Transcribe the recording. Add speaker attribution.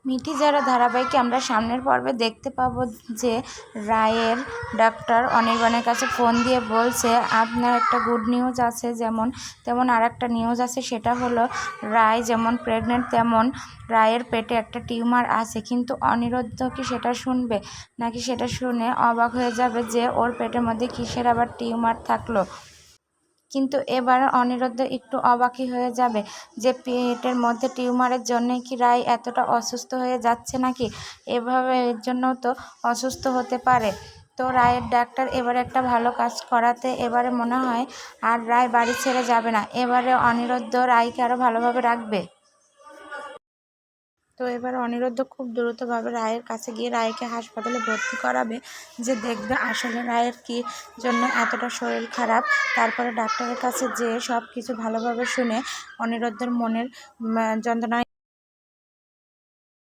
Speaker 1: মিটি যারা ধারাবাহিকে আমরা সামনের পর্বে দেখতে পাবো যে রায়ের ডাক্তার অনির্বাণের কাছে ফোন দিয়ে বলছে আপনার একটা গুড নিউজ আছে, তেমন আর একটা নিউজ আছে, সেটা হলো রায় যেমন প্রেগনেন্ট তেমন রায়ের পেটে একটা টিউমার আছে। কিন্তু অনিরুদ্ধ কি সেটা শুনবে, নাকি সেটা শুনে অবাক হয়ে যাবে যে ওর পেটের মধ্যে কিসের আবার টিউমার থাকলো। কিন্তু এবার অনিরুদ্ধ একটু অবাকই হয়ে যাবে যে পেটের মধ্যে টিউমারের জন্যই কি রায় এতটা অসুস্থ হয়ে যাচ্ছে, নাকি এভাবে এর জন্যও তো অসুস্থ হতে পারে। তো রায়ের ডাক্তার এবারে একটা ভালো কাজ করাতে এবারে মনে হয় আর রায় বাড়ি ছেড়ে যাবে না, এবারে অনিরুদ্ধ রায়কে আরও ভালোভাবে রাখবে। তো এবার অনিরুদ্ধ খুব দ্রুতভাবে রায়ের কাছে গিয়ে রায়কে হাসপাতালে ভর্তি করাবে, যে দেখবে আসলে রায়ের কি জন্য এতটা শরীর খারাপ। তারপরে ডাক্তারের কাছে যেয়ে সব কিছু ভালোভাবে শুনে অনিরুদ্ধের মনের যন্ত্রণা